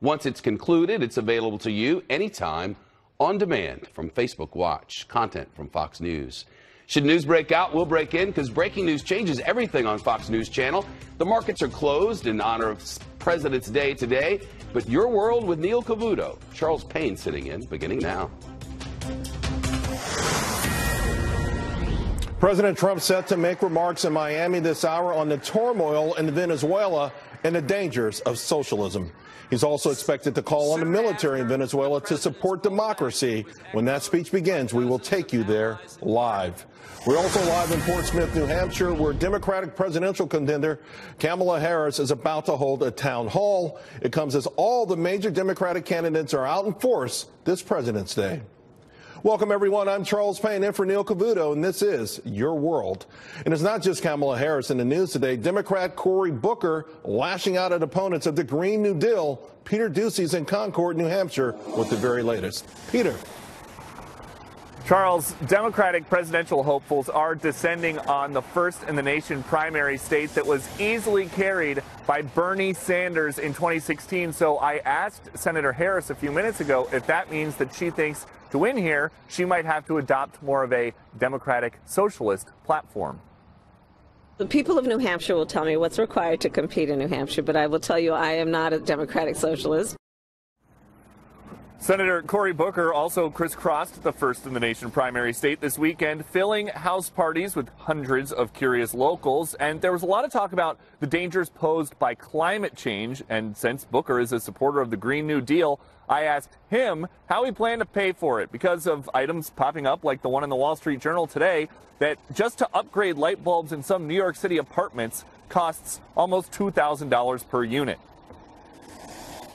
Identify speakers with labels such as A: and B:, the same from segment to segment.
A: Once it's concluded, it's available to you anytime on demand from Facebook Watch. Content from Fox News. Should news break out, we'll break in because breaking news changes everything on Fox News Channel. The markets are closed in honor of President's Day today, but your world with Neil Cavuto. Charles Payne sitting in, beginning now.
B: President Trump set to make remarks in Miami this hour on the turmoil in Venezuela and the dangers of socialism. He's also expected to call on the military in Venezuela to support democracy. When that speech begins, we will take you there live. We're also live in Portsmouth, New Hampshire, where Democratic presidential contender Kamala Harris is about to hold a town hall. It comes as all the major Democratic candidates are out in force this President's Day. Welcome, everyone. I'm Charles Payne in for Neil Cavuto, and this is Your World. And it's not just Kamala Harris in the news today. Democrat Cory Booker lashing out at opponents of the Green New Deal. Peter Ducey's in Concord, New Hampshire, with the very latest. Peter.
C: Charles, Democratic presidential hopefuls are descending on the first-in-the-nation primary state that was easily carried by Bernie Sanders in 2016. So I asked Senator Harris a few minutes ago if that means that she thinks to win here, she might have to adopt more of a Democratic socialist platform.
D: The people of New Hampshire will tell me what's required to compete in New Hampshire, but I will tell you I am not a Democratic socialist.
C: Senator Cory Booker also crisscrossed the first-in-the-nation primary state this weekend, filling house parties with hundreds of curious locals. And there was a lot of talk about the dangers posed by climate change. And since Booker is a supporter of the Green New Deal, I asked him how he planned to pay for it because of items popping up like the one in the Wall Street Journal today that just to upgrade light bulbs in some New York City apartments costs almost $2,000 per unit.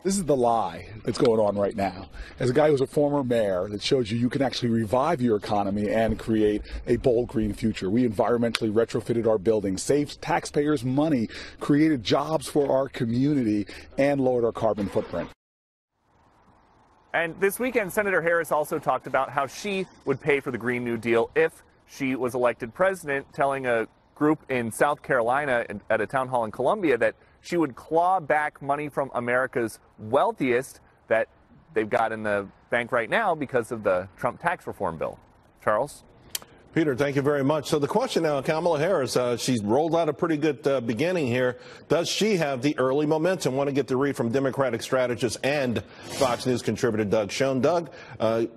E: This is the lie that's going on right now. As a guy who's a former mayor, that shows you can actually revive your economy and create a bold green future. We environmentally retrofitted our buildings, saved taxpayers money, created jobs for our community, and lowered our carbon footprint.
C: And this weekend, Senator Harris also talked about how she would pay for the Green New Deal if she was elected president, telling a group in South Carolina at a town hall in Columbia that she would claw back money from America's wealthiest that they've got in the bank right now because of the Trump tax reform bill. Charles?
B: Peter, thank you very much. So the question now, Kamala Harris, she's rolled out a pretty good beginning here. Does she have the early momentum? Want to get the read from Democratic strategist and Fox News contributor Doug Schoen. Doug,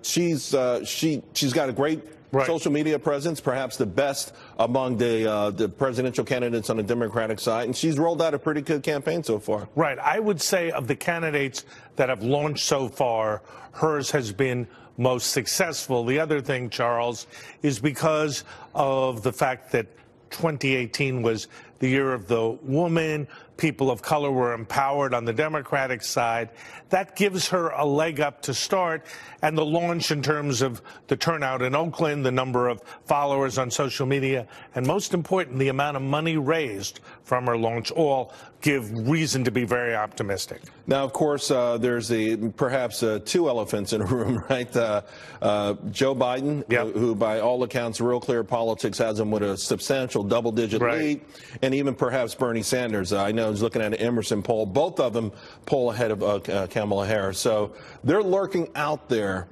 B: she's got a great social media presence, perhaps the best among the presidential candidates on the Democratic side, and she's rolled out a pretty good campaign so far.
F: Right. I would say of the candidates that have launched so far, hers has been most successful. The other thing, Charles, is because of the fact that 2018 was the year of the woman, people of color were empowered on the Democratic side. That gives her a leg up to start, and the launch in terms of the turnout in Oakland, the number of followers on social media, and most important, the amount of money raised from her launch all give reason to be very optimistic.
B: Now, of course, there's perhaps two elephants in a room, right? Joe Biden, who by all accounts, Real Clear Politics has him with a substantial double-digit lead, and even perhaps Bernie Sanders. I know he's looking at an Emerson poll. Both of them poll ahead of Kamala Harris. So they're lurking out there.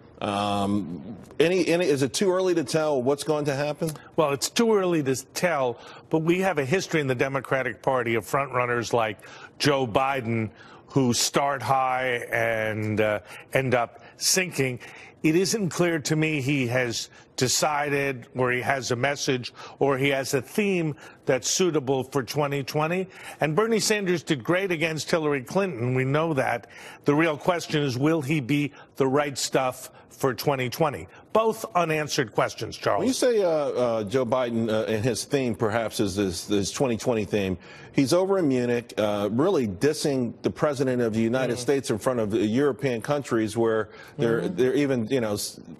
B: Is it too early to tell what's going to happen?
F: Well, it's too early to tell, but we have a history in the Democratic Party of frontrunners like Joe Biden who start high and end up sinking. It isn't clear to me he has decided, or he has a message, or he has a theme that's suitable for 2020. And Bernie Sanders did great against Hillary Clinton. We know that. The real question is, will he be the right stuff for 2020? Both unanswered questions, Charles.
B: When you say Joe Biden and his theme perhaps is this 2020 theme, he's over in Munich really dissing the president of the United States in front of European countries where they're even, you know,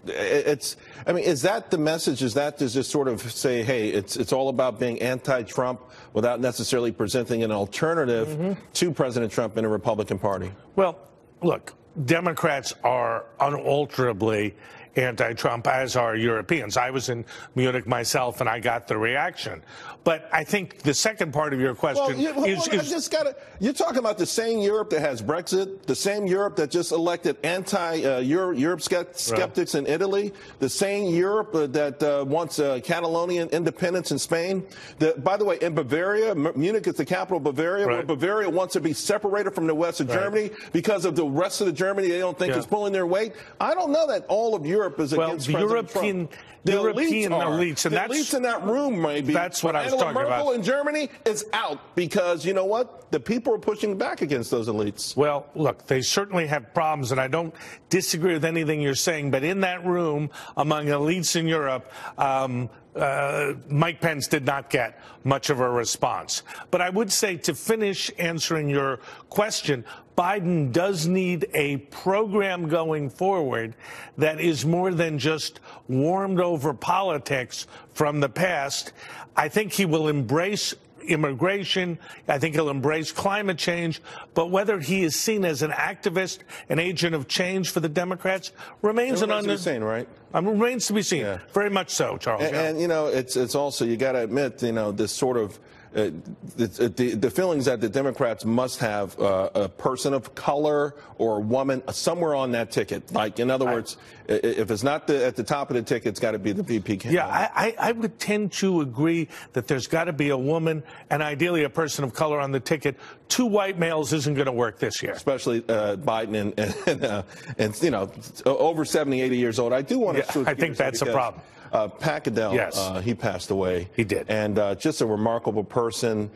B: I mean, is that the message? Is that to just sort of say, hey, it's all about being anti-Trump without necessarily presenting an alternative to President Trump in the Republican Party?
F: Well, look, Democrats are unalterably anti-Trump, as are Europeans. I was in Munich myself, and I got the reaction. But I think the second part of your question
B: you're talking about the same Europe that has Brexit, the same Europe that just elected anti-Europe skeptics in Italy, the same Europe that wants Catalonian independence in Spain. By the way, in Bavaria, Munich is the capital of Bavaria, where Bavaria wants to be separated from the west of Germany because of the rest of the Germany they don't think is pulling their weight. I don't know that all of Europe is against President Trump. The elites, and the elites in that room, maybe.
F: That's what I was talking about.
B: Merkel in Germany is out because, you know what? The people are pushing back against those elites.
F: Well, look, they certainly have problems, and I don't disagree with anything you're saying, but in that room, among elites in Europe, Mike Pence did not get much of a response. But I would say, to finish answering your question, Biden does need a program going forward that is more than just warmed over politics from the past. I think he will embrace immigration. I think he'll embrace climate change. But whether he is seen as an activist, an agent of change for the Democrats, remains to be seen,
B: right?
F: Remains to be seen. Yeah. Very much so, Charles.
B: And you know, it's also, you got to admit, you know, this sort of the feelings that the Democrats must have a person of color or a woman somewhere on that ticket. Like, in other words, if it's not at the top of the ticket, it's got to be the VP candidate.
F: Yeah, I would tend to agree that there's got to be a woman and ideally a person of color on the ticket. Two white males isn't going to work this year.
B: Especially Biden and you know, over 70, 80 years old. I do want to
F: I think that's a problem.
B: Pat Caddell,
F: yes.
B: He passed away.
F: He did.
B: And just a remarkable person.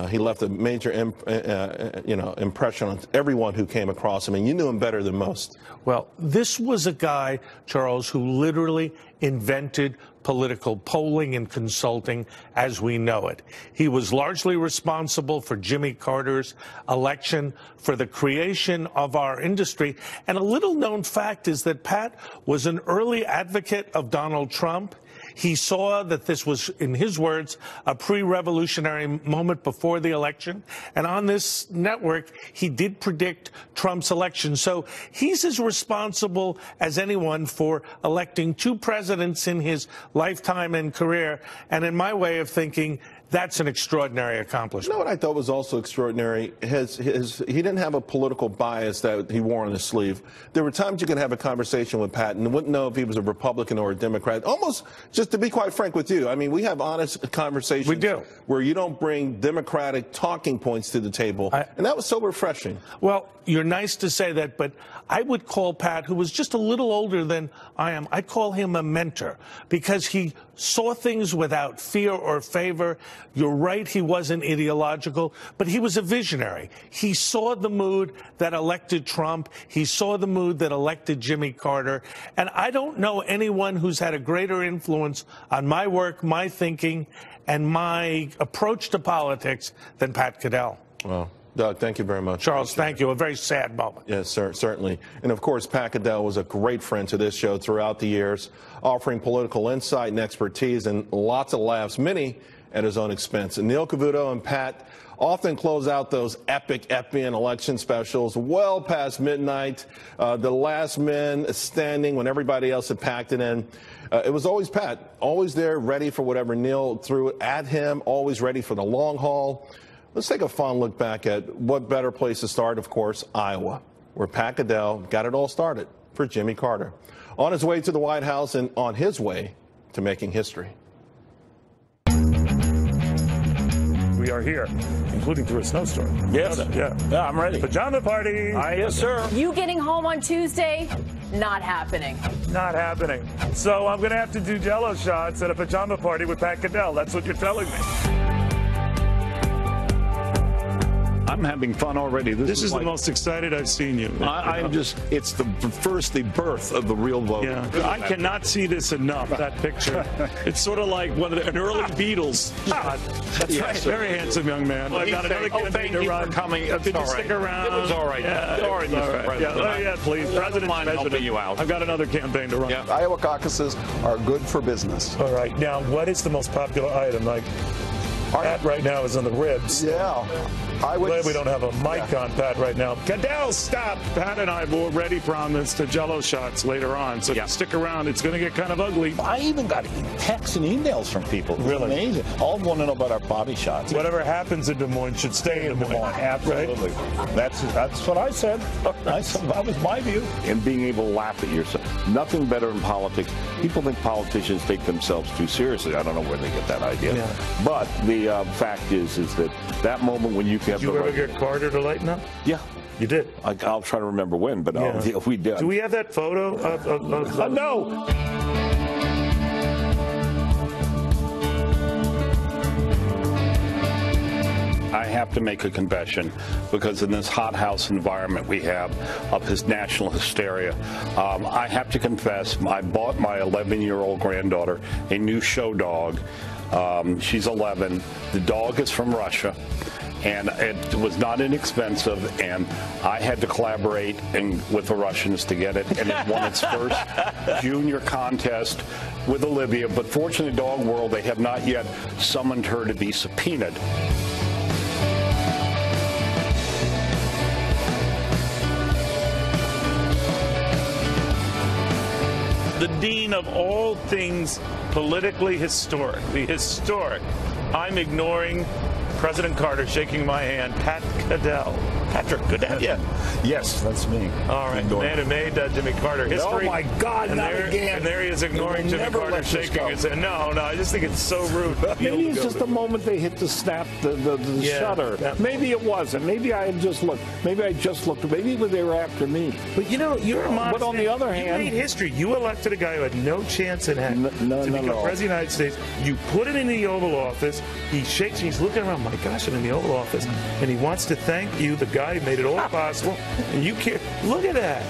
B: He left a major impression on everyone who came across him, and you knew him better than most.
F: Well, this was a guy, Charles, who literally invented political polling and consulting as we know it. He was largely responsible for Jimmy Carter's election, for the creation of our industry. And a little known fact is that Pat was an early advocate of Donald Trump. He saw that this was, in his words, a pre-revolutionary moment before the election. And on this network, he did predict Trump's election. So he's as responsible as anyone for electing two presidents in his lifetime and career. And in my way of thinking, that's an extraordinary accomplishment.
B: You know what I thought was also extraordinary? He didn't have a political bias that he wore on his sleeve. There were times you could have a conversation with Pat and wouldn't know if he was a Republican or a Democrat. Almost, just to be quite frank with you, I mean, we have honest conversations.
F: We do.
B: Where you don't bring Democratic talking points to the table. And that was so refreshing.
F: Well, you're nice to say that, but I would call Pat, who was just a little older than I am, I'd call him a mentor because he saw things without fear or favor. You're right, he wasn't ideological, but he was a visionary. He saw the mood that elected Trump. He saw the mood that elected Jimmy Carter. And I don't know anyone who's had a greater influence on my work, my thinking, and my approach to politics than Pat Caddell.
B: Well, Doug, thank you very much.
F: Charles, thank you. A very sad moment.
B: Yes, sir, certainly. And, of course, Pat Caddell was a great friend to this show throughout the years, offering political insight and expertise and lots of laughs, many at his own expense. And Neil Cavuto and Pat often close out those epic FBN election specials well past midnight, the last men standing when everybody else had packed it in. It was always Pat, always there, ready for whatever Neil threw at him, always ready for the long haul. Let's take a fond look back at what better place to start, of course, Iowa, where Pat Caddell got it all started for Jimmy Carter. On his way to the White House and on his way to making history.
G: We are here, including through a snowstorm.
H: Yes.
G: Yeah,
H: I'm ready.
G: Pajama party.
H: Yes, sir.
I: You getting home on Tuesday? Not happening.
G: Not happening. So I'm going to have to do Jell-O shots at a pajama party with Pat Caddell. That's what you're telling me.
H: I'm having fun already.
G: This is the most excited I've seen you.
H: I'm just, it's the birth of the real vote.
G: Yeah. I cannot see this enough, that picture. It's sort of like an early Beatles shot. That's right. Very handsome young man.
H: Well, I've got another campaign to run. Coming.
G: Could you stick around?
H: It was all right.
G: Yeah.
H: All right, Mr. President.
G: Yeah, please. President,
H: mind helping you out.
G: I've got another campaign to run.
H: Yeah.
J: Iowa caucuses are good for business.
G: All right. Now, what is the most popular item? Like, Pat right now is on the ribs.
H: Yeah. I would.
G: Glad we don't have a mic on Pat right now. Cadell, stop! Pat and I have already promised the Jello shots later on, so stick around. It's going to get kind of ugly.
J: I even got texts and emails from people. It's
G: really
J: amazing. All want to know about our body shots.
G: Whatever happens in Des Moines should stay in Des Moines.
J: Absolutely. Right? That's what I said. That was my view.
H: And being able to laugh at yourself. Nothing better in politics. People think politicians take themselves too seriously. I don't know where they get that idea. Yeah. But the fact is that moment when you can.
G: Did you ever get Carter to lighten up?
H: Yeah.
G: You did?
H: I'll try to remember when, but we did.
G: Do we have that photo of
H: no!
J: I have to make a confession because in this hothouse environment we have of his national hysteria, I have to confess I bought my 11-year-old granddaughter a new show dog. She's 11. The dog is from Russia. And it was not inexpensive, and I had to collaborate with the Russians to get it, and it won its first junior contest with Olivia. But fortunately, Dog World, they have not yet summoned her to be subpoenaed.
G: the dean of all things politically historic, the historic. I'm ignoring President Carter shaking my hand. Pat Cadell. Patrick, good to have you.
J: Yes, that's me.
G: All right, man who made Jimmy Carter history.
J: Oh my God,
G: and
J: not again.
G: And there he is ignoring Jimmy Carter shaking his hand. No, I just think it's so rude.
J: Maybe it's just the moment they hit the snap, the shutter. Maybe it wasn't. Maybe I just looked. Maybe I just looked. Maybe they were after me.
G: But you know, you're a monster.
J: But on the other hand,
G: you made history. You elected a guy who had no chance in heck to become President of the United States. You put him in the Oval Office. He shakes. He's looking around. My gosh, I'm in the Oval Office, and he wants to thank you, the guy who made it all possible. And you can't look at that.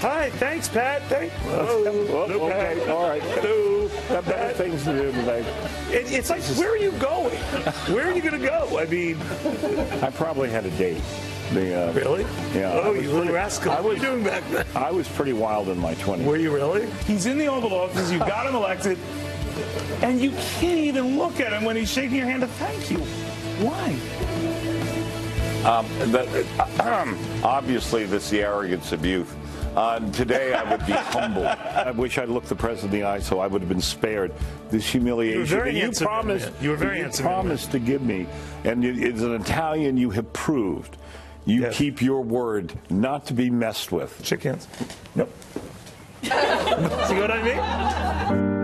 G: Hi, thanks, Pat. Hello,
J: okay,
G: Pat.
J: all right.
G: Hello.
J: Got better things to do today.
G: It's like, where are you going? Where are you going to go? I mean,
J: I probably had a date.
G: Really?
J: Yeah.
G: Oh, you little rascal. What were you doing back then?
J: I was pretty wild in my 20s.
G: Were you really? He's in the Oval Office. You got him elected. And you can't even look at him when he's shaking your hand to thank you. Why?
J: Obviously, this is the arrogance of youth. Today, I would be humble. I wish I'd looked the president in the eye, so I would have been spared this humiliation.
G: You were very handsome. You were very handsome.
J: You promised to give me, and as an Italian, you have proved you keep your word not to be messed with.
G: Shake hands. Nope. See what I mean?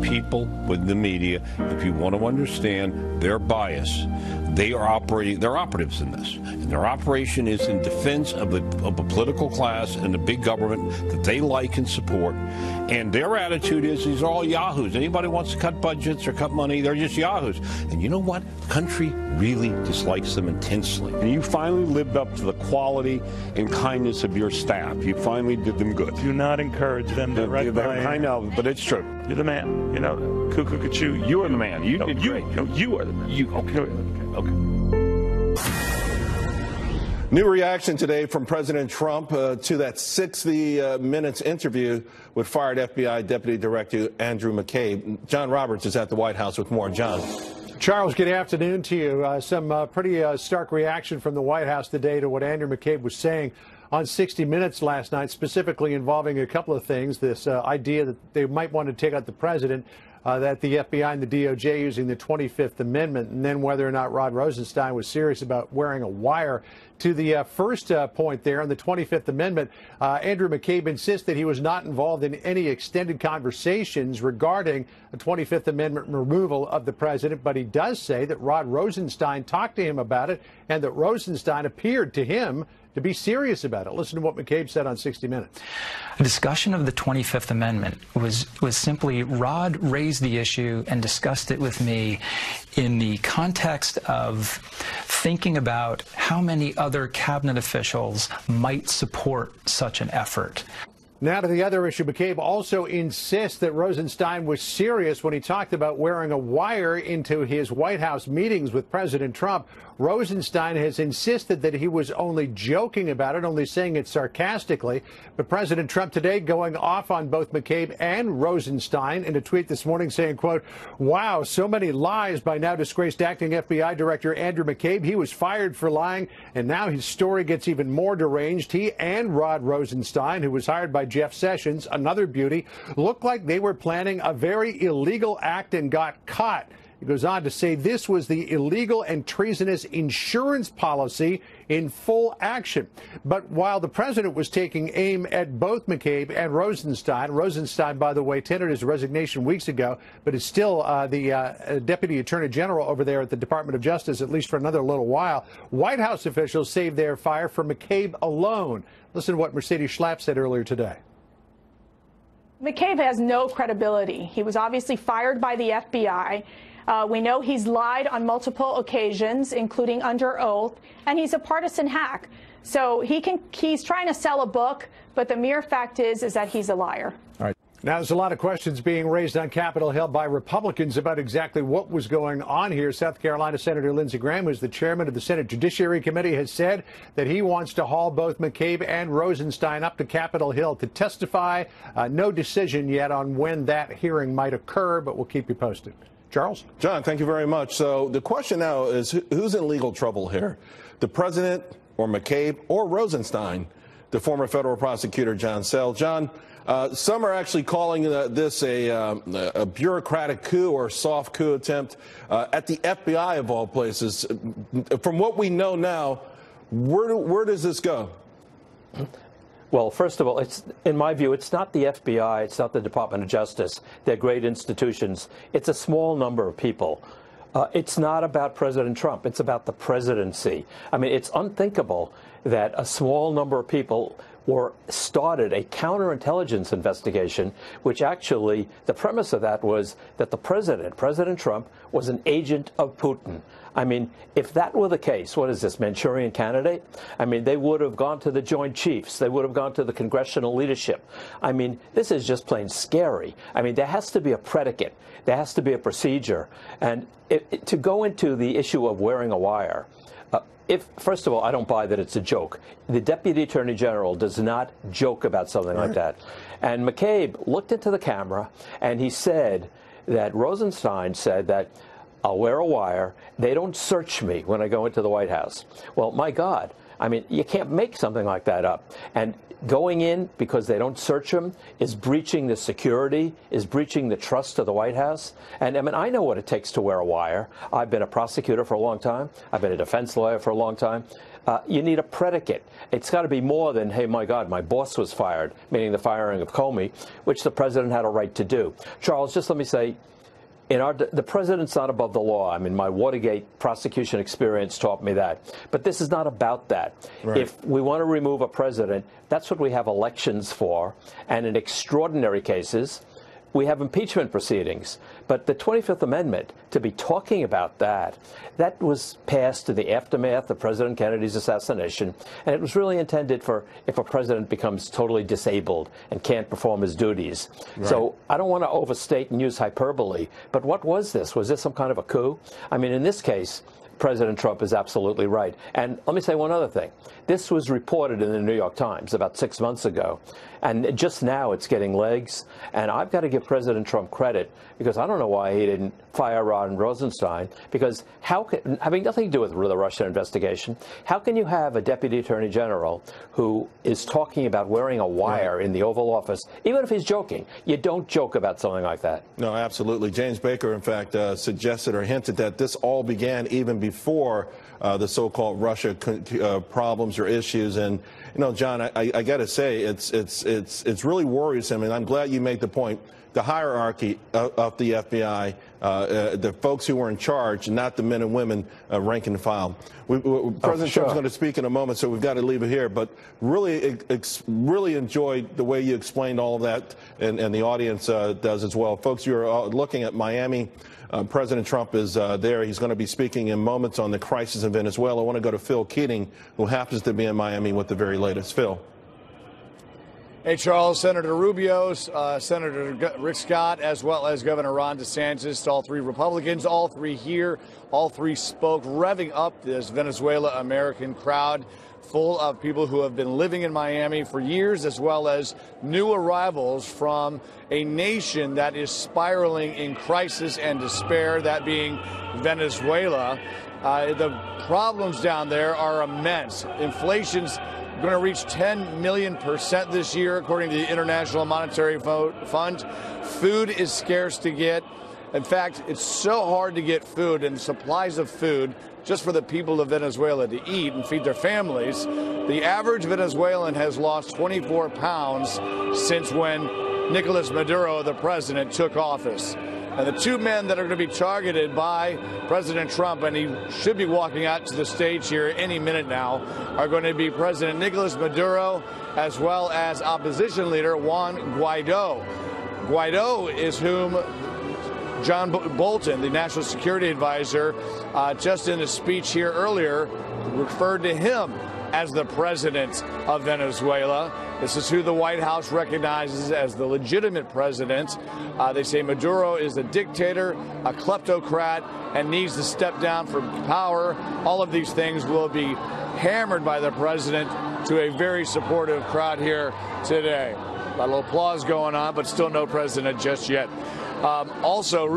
K: People with the media, if you want to understand their bias, they're operatives in this. And their operation is in defense of a political class and the big government that they like and support. And their attitude is these are all yahoos. Anybody wants to cut budgets or cut money, they're just yahoos. And you know what? The country really dislikes them intensely.
J: And you finally lived up to the quality and kindness of your staff. You finally did them good.
G: Do not encourage them to write
J: I know, but it's true.
G: You're the man. You know, cuckoo-cuckoo.
J: You are the man. You did great.
G: You are the man.
J: Okay.
B: New reaction today from President Trump to that 60 minutes interview with fired FBI Deputy Director Andrew McCabe. John Roberts is at the White House with more. John.
L: Charles, good afternoon to you. Some pretty stark reaction from the White House today to what Andrew McCabe was saying on 60 Minutes last night, specifically involving a couple of things. This idea that they might want to take out the president, that the FBI and the DOJ using the 25th Amendment, and then whether or not Rod Rosenstein was serious about wearing a wire. To the first point there on the 25th Amendment, Andrew McCabe insists that he was not involved in any extended conversations regarding a 25th Amendment removal of the president, but he does say that Rod Rosenstein talked to him about it and that Rosenstein appeared to him to be serious about it. Listen to what McCabe said on 60 Minutes.
M: A discussion of the 25th Amendment was simply Rod raised the issue and discussed it with me in the context of thinking about how many other cabinet officials might support such an effort.
L: Now to the other issue. McCabe also insists that Rosenstein was serious when he talked about wearing a wire into his White House meetings with President Trump. Rosenstein has insisted that he was only joking about it, only saying it sarcastically. But President Trump today going off on both McCabe and Rosenstein in a tweet this morning saying, quote, "Wow, so many lies by now disgraced acting FBI Director Andrew McCabe. He was fired for lying, and now his story gets even more deranged. He and Rod Rosenstein, who was hired by Jeff Sessions, another beauty, looked like they were planning a very illegal act and got caught." He goes on to say this was the illegal and treasonous insurance policy in full action. But while the president was taking aim at both McCabe and Rosenstein, by the way, tendered his resignation weeks ago, but is still the deputy attorney general over there at the Department of Justice, at least for another little while. White House officials saved their fire for McCabe alone. Listen to what Mercedes Schlapp said earlier today.
N: McCabe has no credibility. He was obviously fired by the FBI. We know he's lied on multiple occasions, including under oath, and he's a partisan hack. So he's trying to sell a book, but the mere fact is that he's a liar.
L: All right. Now, there's a lot of questions being raised on Capitol Hill by Republicans about exactly what was going on here. South Carolina Senator Lindsey Graham, who's the chairman of the Senate Judiciary Committee, has said that he wants to haul both McCabe and Rosenstein up to Capitol Hill to testify. No decision yet on when that hearing might occur, but we'll keep you posted. Charles?
B: John, thank you very much. So the question now is who's in legal trouble here? The president or McCabe or Rosenstein, the former federal prosecutor John Sell. John, some are actually calling this a bureaucratic coup or soft coup attempt at the FBI of all places. From what we know now, where does this go?
O: Well, first of all, in my view, it's not the FBI, it's not the Department of Justice. They're great institutions. It's a small number of people. It's not about President Trump. It's about the presidency. I mean, it's unthinkable that a small number of people started a counterintelligence investigation, which actually, the premise of that was that the President Trump, was an agent of Putin. I mean, if that were the case, what is this, Manchurian Candidate? I mean, they would have gone to the Joint Chiefs. They would have gone to the congressional leadership. I mean, this is just plain scary. I mean, there has to be a predicate. There has to be a procedure. And to go into the issue of wearing a wire, first of all, I don't buy that it's a joke. The Deputy Attorney General does not joke about something like that. And McCabe looked into the camera and he said that Rosenstein said that I'll wear a wire. They don't search me when I go into the White House. Well, my God, I mean, you can't make something like that up. And going in because they don't search him is breaching the security, is breaching the trust of the White House. And I mean, I know what it takes to wear a wire. I've been a prosecutor for a long time. I've been a defense lawyer for a long time. You need a predicate. It's got to be more than, hey, my God, my boss was fired, meaning the firing of Comey, which the president had a right to do. Charles, just let me say, the president's not above the law. I mean, my Watergate prosecution experience taught me that. But this is not about that. Right. If we want to remove a president, that's what we have elections for. And in extraordinary cases, we have impeachment proceedings. But the 25th Amendment, to be talking about that was passed in the aftermath of President Kennedy's assassination. And it was really intended for if a president becomes totally disabled and can't perform his duties. Right. So I don't want to overstate and use hyperbole. But what was this? Was this some kind of a coup? I mean, in this case, President Trump is absolutely right. And let me say one other thing. This was reported in the New York Times about 6 months ago. And just now it's getting legs. And I've got to give President Trump credit because I don't know why he didn't fire Rod Rosenstein. Because having nothing to do with the Russia investigation, how can you have a deputy attorney general who is talking about wearing a wire in the Oval Office, even if he's joking? You don't joke about something like that.
B: No, absolutely. James Baker, in fact, suggested or hinted that this all began even before the so-called Russia problems or issues. And, you know, John, I got to say, it's really worrisome. And I'm glad you made the point. The hierarchy of the FBI, the folks who were in charge, not the men and women rank and file. President Trump's going to speak in a moment, so we've got to leave it here. But really enjoyed the way you explained all of that, and the audience does as well. Folks, you're looking at Miami. President Trump is there. He's going to be speaking in moments on the crisis in Venezuela. I want to go to Phil Keating, who happens to be in Miami with the very latest. Phil.
P: Hey, Charles, Senator Rubio, Senator Rick Scott, as well as Governor Ron DeSantis, all three Republicans, all three here, all three spoke, revving up this Venezuela-American crowd full of people who have been living in Miami for years, as well as new arrivals from a nation that is spiraling in crisis and despair, that being Venezuela. The problems down there are immense. Inflation's going to reach 10 million% this year, according to the International Monetary Fund. Food is scarce to get. In fact, it's so hard to get food and supplies of food just for the people of Venezuela to eat and feed their families. The average Venezuelan has lost 24 pounds since when Nicolas Maduro, the president, took office. And the two men that are going to be targeted by President Trump, and he should be walking out to the stage here any minute now, are going to be President Nicolas Maduro as well as opposition leader Juan Guaido. Guaido is whom John Bolton, the national security advisor, just in a speech here earlier, referred to him as the president of Venezuela. This is who the White House recognizes as the legitimate president. They say Maduro is a dictator, a kleptocrat, and needs to step down from power. All of these things will be hammered by the president to a very supportive crowd here today. A little applause going on, but still no president just yet. Also,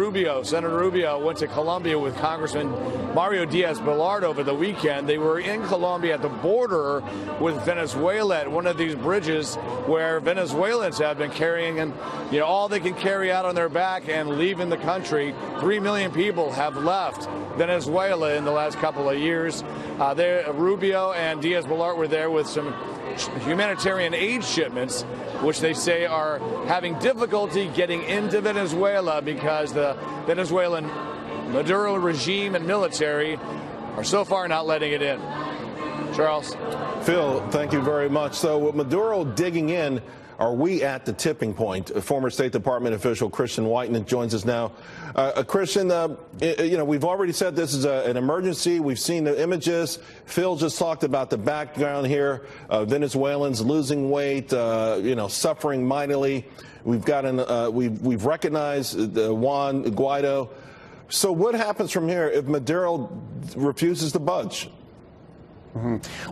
P: Senator Rubio went to Colombia with Congressman Mario Diaz-Balart over the weekend. They were in Colombia at the border with Venezuela at one of these bridges where Venezuelans have been carrying all they can carry out on their back and leaving the country. 3 million people have left Venezuela in the last couple of years. Rubio and Diaz-Balart were there with some humanitarian aid shipments, which they say are having difficulty getting into Venezuela because the Venezuelan Maduro regime and military are so far not letting it in. Charles.
B: Phil, thank you very much. So with Maduro digging in, are we at the tipping point? Former State Department official Christian Whiteman joins us now. Christian, we've already said this is an emergency. We've seen the images. Phil just talked about the background here. Venezuelans losing weight, suffering mightily. We've recognized Juan Guaido. So what happens from here if Maduro refuses to budge?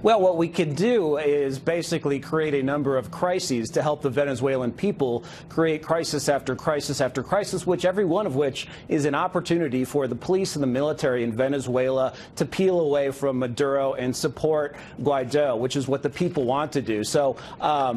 Q: Well, what we could do is basically create a number of crises to help the Venezuelan people create crisis after crisis after crisis, every one of which is an opportunity for the police and the military in Venezuela to peel away from Maduro and support Guaido, which is what the people want to do. So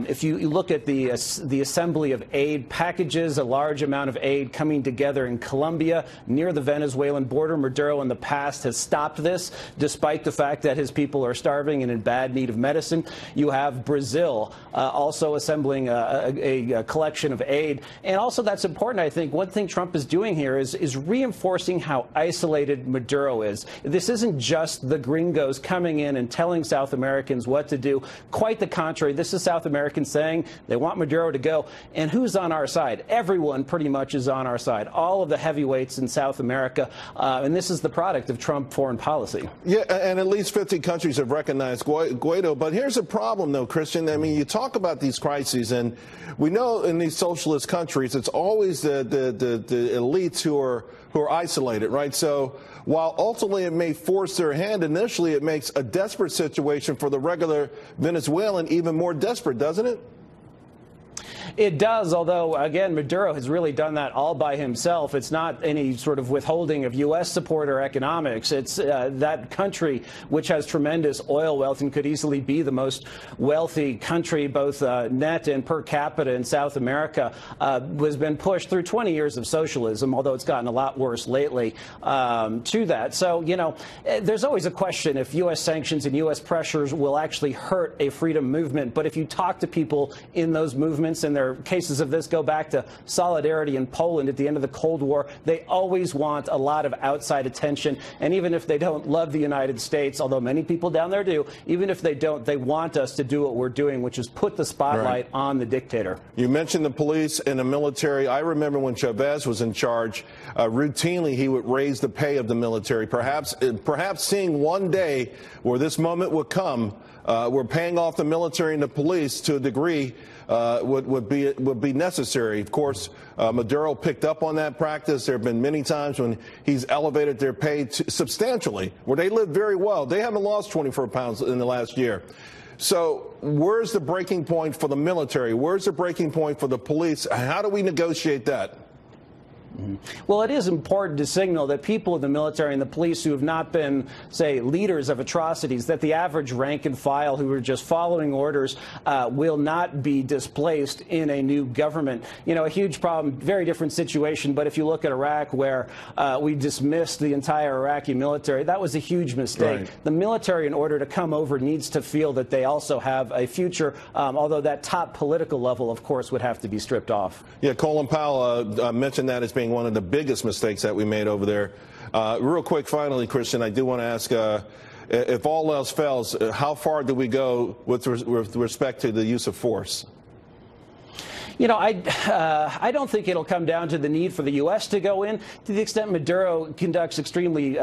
Q: if you look at the assembly of aid packages, a large amount of aid coming together in Colombia near the Venezuelan border. Maduro in the past has stopped this, despite the fact that his people are starving and in bad need of medicine. You have Brazil also assembling a collection of aid. And also that's important, I think. One thing Trump is doing here is reinforcing how isolated Maduro is. This isn't just the gringos coming in and telling South Americans what to do. Quite the contrary. This is South Americans saying they want Maduro to go. And who's on our side? Everyone pretty much is on our side. All of the heavyweights in South America. And this is the product of Trump foreign policy.
B: Yeah, and at least 50 countries have recognized Guaido. But here's a problem, though, Christian. I mean, you talk about these crises, and we know in these socialist countries, it's always the elites who are isolated, right? So while ultimately it may force their hand initially, it makes a desperate situation for the regular Venezuelan even more desperate, doesn't it?
Q: It does, although, again, Maduro has really done that all by himself. It's not any sort of withholding of U.S. support or economics. It's that country, which has tremendous oil wealth and could easily be the most wealthy country, both net and per capita in South America, has been pushed through 20 years of socialism, although it's gotten a lot worse lately to that. So, there's always a question if U.S. sanctions and U.S. pressures will actually hurt a freedom movement. But if you talk to people in those movements, and cases of this go back to solidarity in Poland at the end of the Cold War. They always want a lot of outside attention. And even if they don't love the United States, although many people down there do, even if they don't, they want us to do what we're doing, which is put the spotlight on the dictator.
B: You mentioned the police and the military. I remember when Chavez was in charge, routinely he would raise the pay of the military, perhaps seeing one day where this moment would come where paying off the military and the police to a degree would be necessary. Of course, Maduro picked up on that practice. There have been many times when he's elevated their pay substantially, where they live very well. They haven't lost 24 pounds in the last year. So where's the breaking point for the military? Where's the breaking point for the police? How do we negotiate that?
Q: Well, it is important to signal that people in the military and the police who have not been, say, leaders of atrocities, that the average rank and file who are just following orders will not be displaced in a new government. You know, a huge problem, very different situation. But if you look at Iraq, where we dismissed the entire Iraqi military, that was a huge mistake. Right. The military, in order to come over, needs to feel that they also have a future, although that top political level, of course, would have to be stripped off.
B: Yeah, Colin Powell mentioned that as being one of the biggest mistakes that we made over there. Real quick, finally, Christian, I do want to ask, if all else fails, how far do we go with respect to the use of force?
Q: You know, I don't think it'll come down to the need for the U.S. to go in. To the extent Maduro conducts extremely,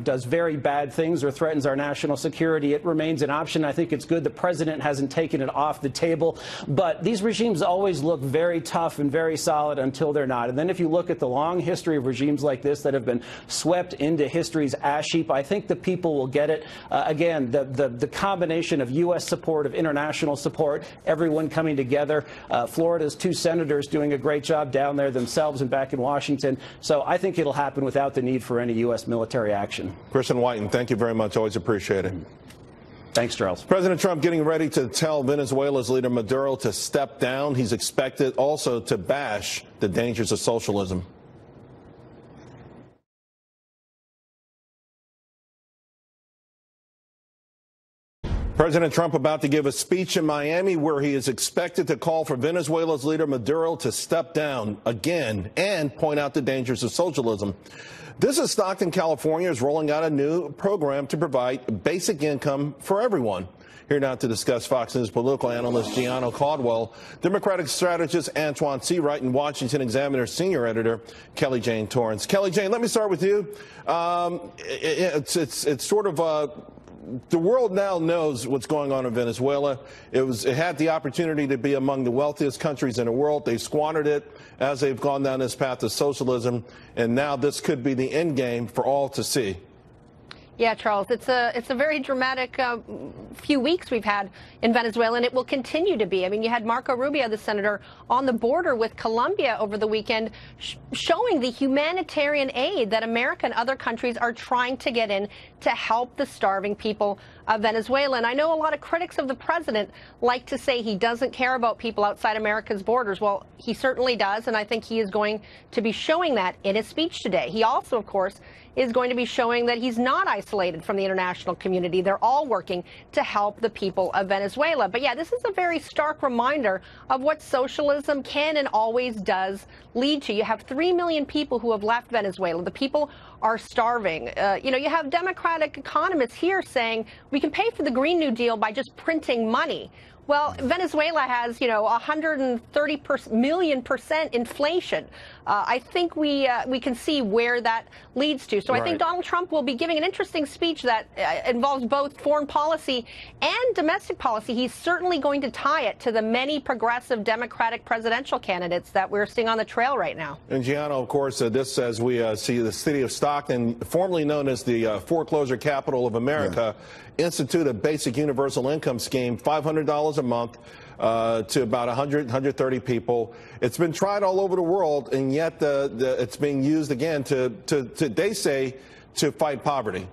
Q: does very bad things or threatens our national security, it remains an option. I think it's good the president hasn't taken it off the table. But these regimes always look very tough and very solid until they're not. And then if you look at the long history of regimes like this that have been swept into history's ash heap, I think the people will get it. Again, the combination of U.S. support, of international support, everyone coming together. Florida's 2 senators doing a great job down there themselves and back in Washington. So I think it'll happen without the need for any U.S. military action.
B: Christian Whiten, thank you very much. Always appreciate it.
Q: Thanks, Charles.
B: President Trump getting ready to tell Venezuela's leader Maduro to step down. He's expected also to bash the dangers of socialism. President Trump about to give a speech in Miami where he is expected to call for Venezuela's leader Maduro to step down again and point out the dangers of socialism. This is Stockton, California is rolling out a new program to provide basic income for everyone. Here now to discuss Fox News political analyst Gianno Caldwell, Democratic strategist Antoine Seawright, and Washington Examiner senior editor Kelly Jane Torrance. Kelly Jane, let me start with you. It's sort of the world now knows what's going on in Venezuela. It had the opportunity to be among the wealthiest countries in the world. They squandered it as they've gone down this path of socialism, and now this could be the end game for all to see.
R: Yeah, Charles, it's a very dramatic few weeks we've had in Venezuela, and it will continue to be. I mean, you had Marco Rubio, the senator, on the border with Colombia over the weekend, showing the humanitarian aid that America and other countries are trying to get in to help the starving people of Venezuela. And I know a lot of critics of the president like to say he doesn't care about people outside America's borders. Well, he certainly does, and I think he is going to be showing that in his speech today. He also, of course, is going to be showing that he's not isolated from the international community. They're all working to help the people of Venezuela. But yeah, this is a very stark reminder of what socialism can and always does lead to. You have 3 million people who have left Venezuela. The people are starving. You have Democratic economists here saying we can pay for the Green New Deal by just printing money. Well, Venezuela has, 130 million % inflation. I think we can see where that leads to. So I think Donald Trump will be giving an interesting speech that involves both foreign policy and domestic policy. He's certainly going to tie it to the many progressive Democratic presidential candidates that we're seeing on the trail right now.
B: And Gianno, of course, this as we see the city of Stockton, formerly known as the foreclosure capital of America, institute a basic universal income scheme, $500 a month to about 130 people. It's been tried all over the world, and yet it's being used again they say, to fight poverty.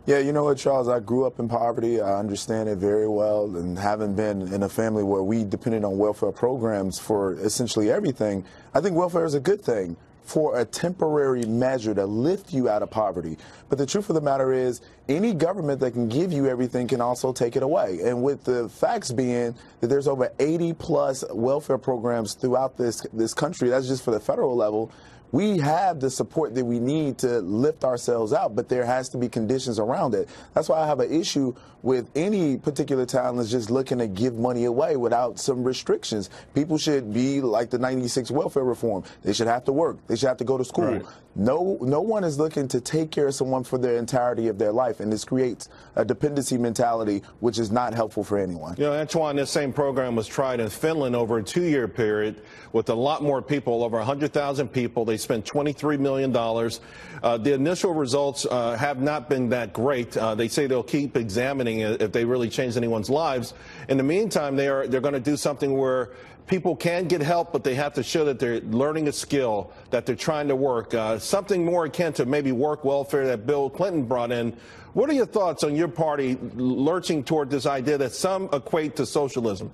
S: Yeah, you know what, Charles, I grew up in poverty. I understand it very well, and having been in a family where we depended on welfare programs for essentially everything, I think welfare is a good thing for a temporary measure to lift you out of poverty. But the truth of the matter is, any government that can give you everything can also take it away. And with the facts being that there's over 80+ welfare programs throughout this country, that's just for the federal level, We have the support that we need to lift ourselves out, but there has to be conditions around it. That's why I have an issue with any particular town that's just looking to give money away without some restrictions. People should be like the 96 welfare reform. They should have to work. They should have to go to school. Right. No one is looking to take care of someone for the entirety of their life, and this creates a dependency mentality, which is not helpful for anyone.
B: You know, Antoine, this same program was tried in Finland over a 2-year period with a lot more people, over 100,000 people. They spent $23 million. The initial results have not been that great. They say they'll keep examining it if they really change anyone's lives. In the meantime, they're going to do something where people can get help, but they have to show that they're learning a skill, that they're trying to work. Something more akin to maybe work welfare that Bill Clinton brought in. What are your thoughts on your party lurching toward this idea that some equate to socialism?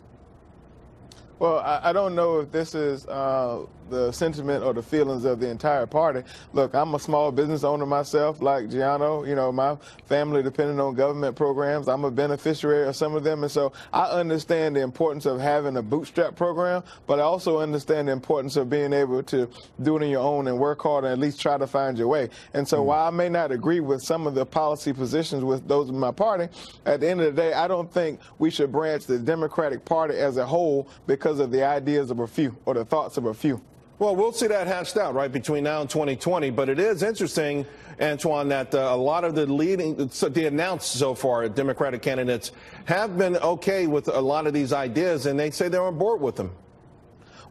T: Well, I don't know if this is the sentiment or the feelings of the entire party. Look, I'm a small business owner myself, like Gianno. You know, my family depended on government programs. I'm a beneficiary of some of them, and so I understand the importance of having a bootstrap program, but I also understand the importance of being able to do it on your own and work hard and at least try to find your way. And so while I may not agree with some of the policy positions with those in my party, at the end of the day, I don't think we should branch the Democratic Party as a whole because of the ideas of a few or the thoughts of a few.
B: Well, we'll see that hashed out, right, between now and 2020. But it is interesting, Antoine, that a lot of the announced so far Democratic candidates have been okay with a lot of these ideas, and they say they're on board with them.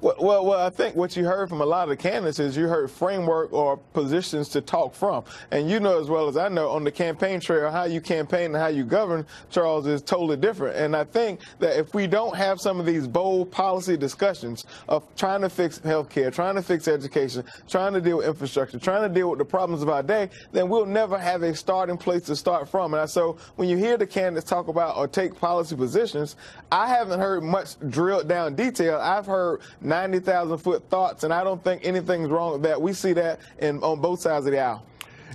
T: Well, I think what you heard from a lot of the candidates is you heard framework or positions to talk from. And you know as well as I know, on the campaign trail, how you campaign and how you govern, Charles, is totally different. And I think that if we don't have some of these bold policy discussions of trying to fix healthcare, trying to fix education, trying to deal with infrastructure, trying to deal with the problems of our day, then we'll never have a starting place to start from. And so when you hear the candidates talk about or take policy positions, I haven't heard much drilled down detail. I've heard 90,000-foot thoughts, and I don't think anything's wrong with that. We see that on both sides of the aisle.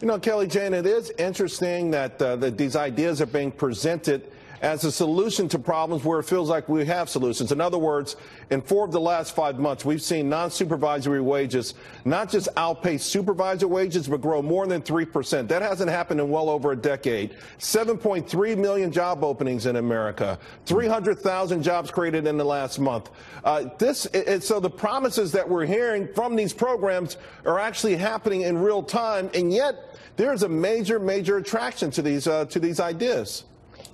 B: You know, Kelly Jane, it is interesting that these ideas are being presented as a solution to problems where it feels like we have solutions. In other words, in 4 of the last 5 months, we've seen non-supervisory wages not just outpace supervisor wages, but grow more than 3%. That hasn't happened in well over a decade. 7.3 million job openings in America, 300,000 jobs created in the last month. So the promises that we're hearing from these programs are actually happening in real time, and yet there's a major attraction to these ideas.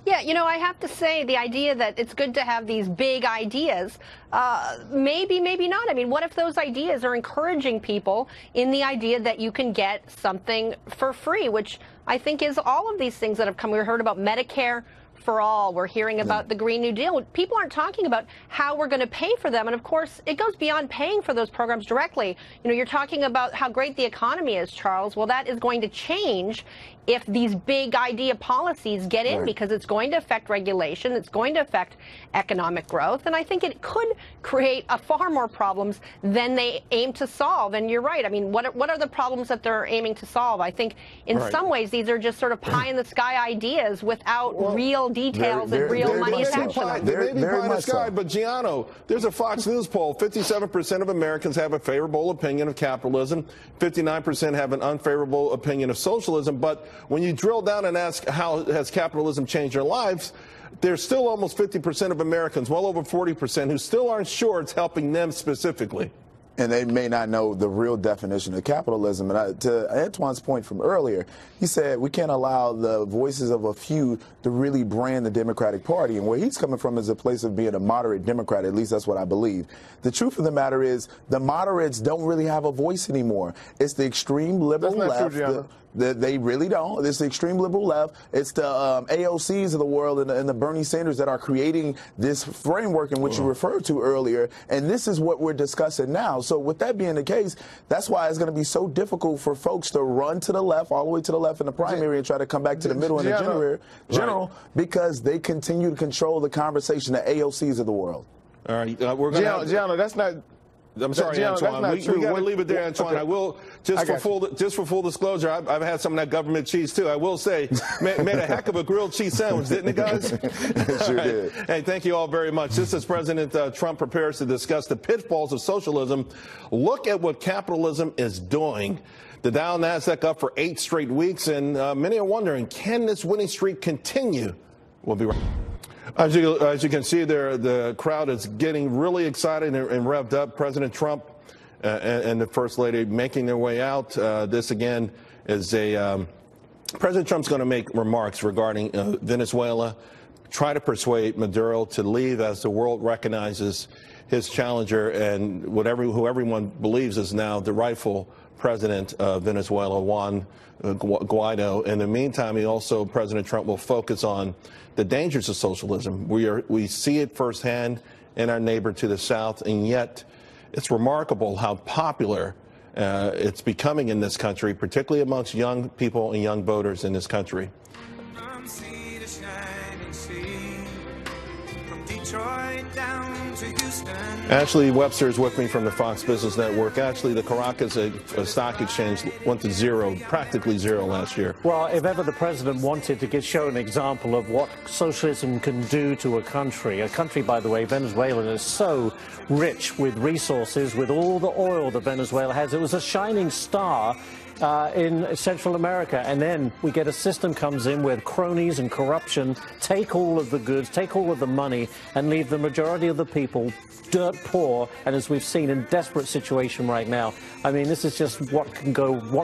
R: Yeah, you know, I have to say the idea that it's good to have these big ideas, maybe not. I mean, what if those ideas are encouraging people in the idea that you can get something for free, which I think is all of these things that have come. We heard about Medicare for all. We're hearing about the Green New Deal. People aren't talking about how we're going to pay for them. And of course, it goes beyond paying for those programs directly. You know, you're talking about how great the economy is, Charles. Well, that is going to change if these big idea policies get in, because it's going to affect regulation, it's going to affect economic growth, and I think it could create far more problems than they aim to solve. And you're right. I mean, what are the problems that they're aiming to solve? I think in some ways these are just sort of pie-in-the-sky ideas without real details and real money attached to them.
B: They may be pie in the sky, but Gianno, there's a Fox News poll. 57% of Americans have a favorable opinion of capitalism. 59% have an unfavorable opinion of socialism. But when you drill down and ask how has capitalism changed their lives, there's still almost 50% of Americans, well over 40%, who still aren't sure it's helping them specifically.
S: And they may not know the real definition of capitalism. And to Antoine's point from earlier, he said we can't allow the voices of a few to really brand the Democratic Party. And where he's coming from is a place of being a moderate Democrat. At least that's what I believe. The truth of the matter is the moderates don't really have a voice anymore. It's the extreme liberal left. They really don't. It's the extreme liberal left. It's the AOCs of the world and the Bernie Sanders that are creating this framework in which you referred to earlier. And this is what we're discussing now. So with that being the case, that's why it's going to be so difficult for folks to run to the left, all the way to the left in the primary and try to come back to the middle in the general, because they continue to control the conversation, the AOCs of the world.
B: All right, we're going
T: to Gianno, that's not...
B: I'm sorry, Antoine. We got to leave it there, Antoine. Okay. I will just for full disclosure. I've had some of that government cheese too. I will say, made a heck of a grilled cheese sandwich, didn't it, guys?
S: Sure did.
B: Hey, thank you all very much. Just as President Trump prepares to discuss the pitfalls of socialism, look at what capitalism is doing. The Dow and Nasdaq up for 8 straight weeks, and many are wondering, can this winning streak continue? We'll be right back. As you can see there, the crowd is getting really excited and revved up. President Trump and the First Lady making their way out. This, again, is President Trump's going to make remarks regarding Venezuela, try to persuade Maduro to leave as the world recognizes his challenger and who everyone believes is now the rightful president of Venezuela, Juan Guaido. In the meantime, President Trump will focus on the dangers of socialism. We see it firsthand in our neighbor to the south, and yet it's remarkable how popular it's becoming in this country, particularly amongst young people and young voters in this country. Ashley Webster is with me from the Fox Business Network. Ashley, the Caracas Stock Exchange went to zero, practically zero last year.
O: Well, if ever the president wanted to show an example of what socialism can do to a country, by the way, Venezuela is so rich with resources, with all the oil that Venezuela has. It was a shining star in Central America, and then we get a system comes in where cronies and corruption take all of the goods, take all of the money, and leave the majority of the people dirt poor, and as we've seen, in desperate situation right now. I mean, this is just what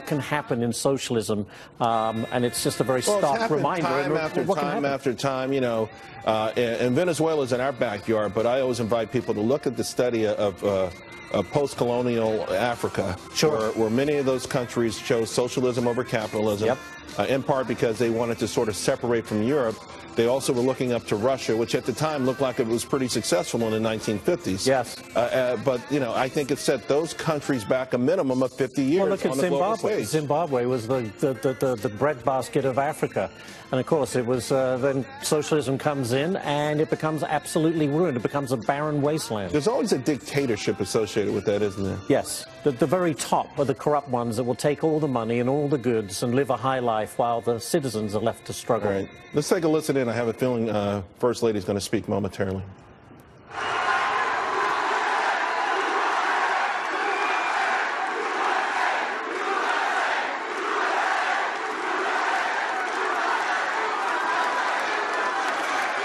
O: can happen in socialism, and it's just a very stark reminder.
B: Time after time, you know, and Venezuela's in our backyard, but I always invite people to look at the study of post-colonial Africa, where many of those countries chose socialism over capitalism, in part because they wanted to sort of separate from Europe. They also were looking up to Russia, which at the time looked like it was pretty successful in the 1950s.
O: Yes.
B: But, you know, I think it set those countries back a minimum of 50 years.
O: Well, look at Zimbabwe. Zimbabwe was the breadbasket of Africa. And, of course, it was then socialism comes in and it becomes absolutely ruined. It becomes a barren wasteland.
B: There's always a dictatorship associated with that, isn't there?
O: Yes. The very top are the corrupt ones that will take all the money and all the goods and live a high life while the citizens are left to struggle.
B: All right. Let's take a listen in. I have a feeling First Lady's going to speak momentarily.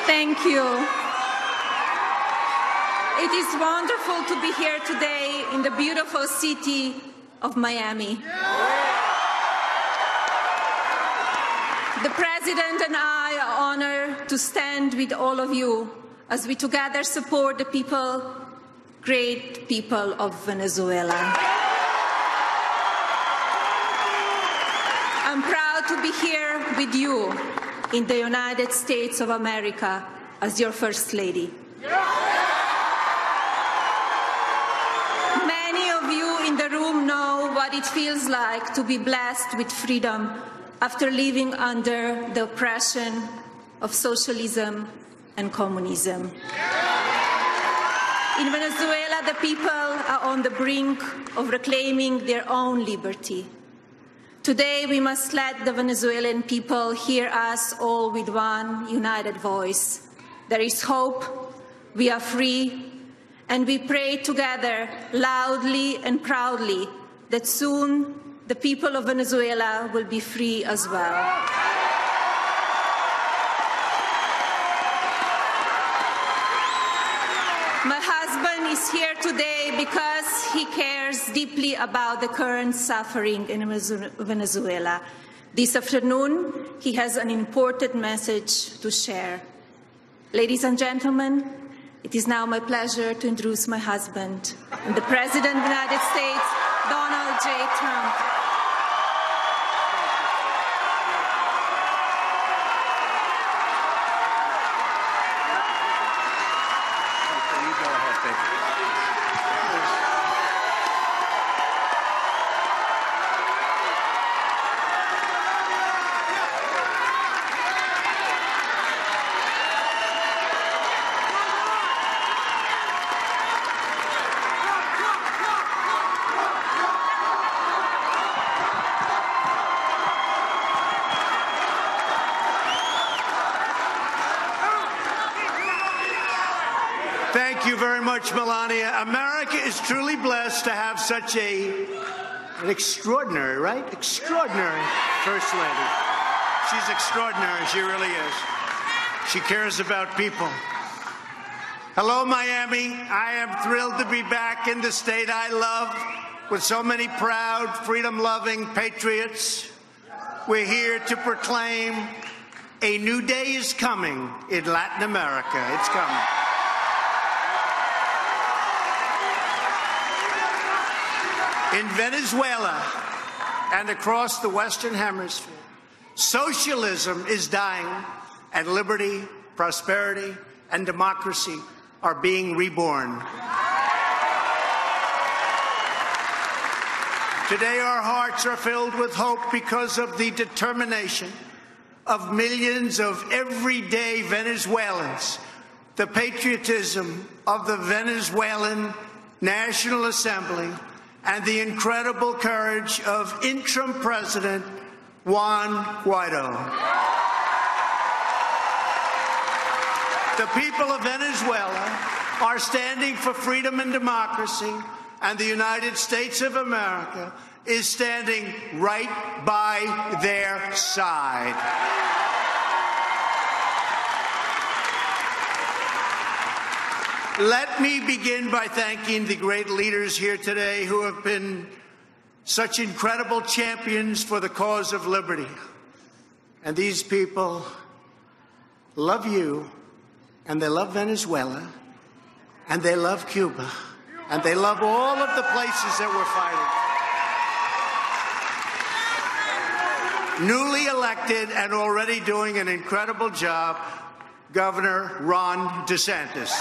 U: Thank you. It is wonderful to be here today in the beautiful city of Miami. The President and I are honored to stand with all of you as we together support the great people of Venezuela. I'm proud to be here with you in the United States of America as your First Lady. Many of you in the room know what it feels like to be blessed with freedom after living under the oppression of socialism and communism. In Venezuela, the people are on the brink of reclaiming their own liberty. Today, we must let the Venezuelan people hear us all with one united voice. There is hope, we are free, and we pray together loudly and proudly that soon the people of Venezuela will be free as well. My husband is here today because he cares deeply about the current suffering in Venezuela. This afternoon, he has an important message to share. Ladies and gentlemen, it is now my pleasure to introduce my husband, the President of the United States, Donald J. Trump.
A: you very much, Melania. America is truly blessed to have such an extraordinary, right? Extraordinary First Lady. She's extraordinary. She really is. She cares about people. Hello, Miami. I am thrilled to be back in the state I love with so many proud, freedom-loving patriots. We're here to proclaim a new day is coming in Latin America. It's coming. In Venezuela and across the Western Hemisphere, socialism is dying, and liberty, prosperity, and democracy are being reborn. Today, our hearts are filled with hope because of the determination of millions of everyday Venezuelans, the patriotism of the Venezuelan National Assembly, and the incredible courage of interim President Juan Guaido. The people of Venezuela are standing for freedom and democracy, and the United States of America is standing right by their side. Let me begin by thanking the great leaders here today who have been such incredible champions for the cause of liberty. And these people love you, and they love Venezuela, and they love Cuba, and they love all of the places that we're fighting. Newly elected and already doing an incredible job, Governor Ron DeSantis.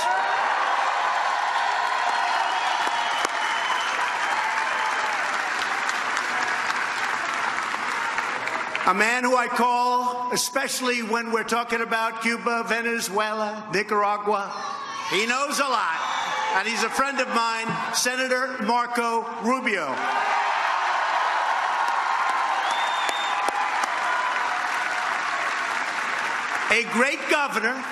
A: A man who I call, especially when we're talking about Cuba, Venezuela, Nicaragua, he knows a lot, and he's a friend of mine, Senator Marco Rubio. A great governor.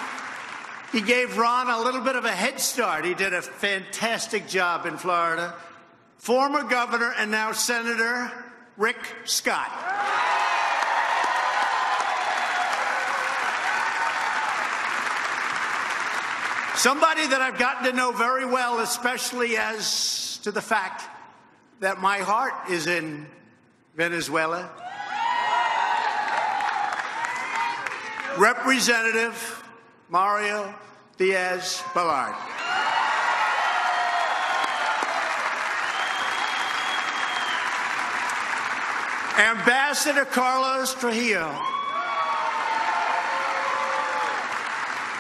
A: He gave Ron a little bit of a head start. He did a fantastic job in Florida. Former governor and now Senator Rick Scott. Somebody that I've gotten to know very well, especially as to the fact that my heart is in Venezuela. Representative Mario Diaz-Balart. Ambassador Carlos Trujillo.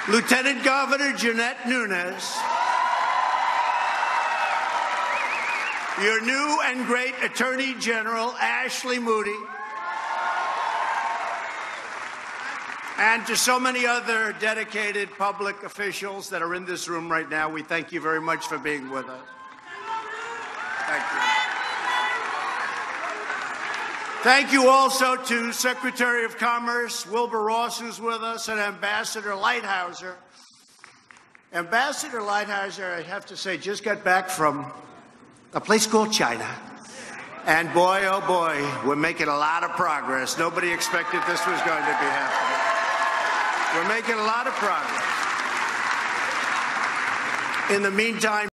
A: Lieutenant Governor Jeanette Nunes, your new and great Attorney General Ashley Moody, and to so many other dedicated public officials that are in this room right now, we thank you very much for being with us. Thank you. Thank you also to Secretary of Commerce Wilbur Ross, who's with us, and Ambassador Lighthizer. Ambassador Lighthizer, I have to say, just got back from a place called China. And boy, oh boy, we're making a lot of progress. Nobody expected this was going to be happening. We're making a lot of progress. In the meantime,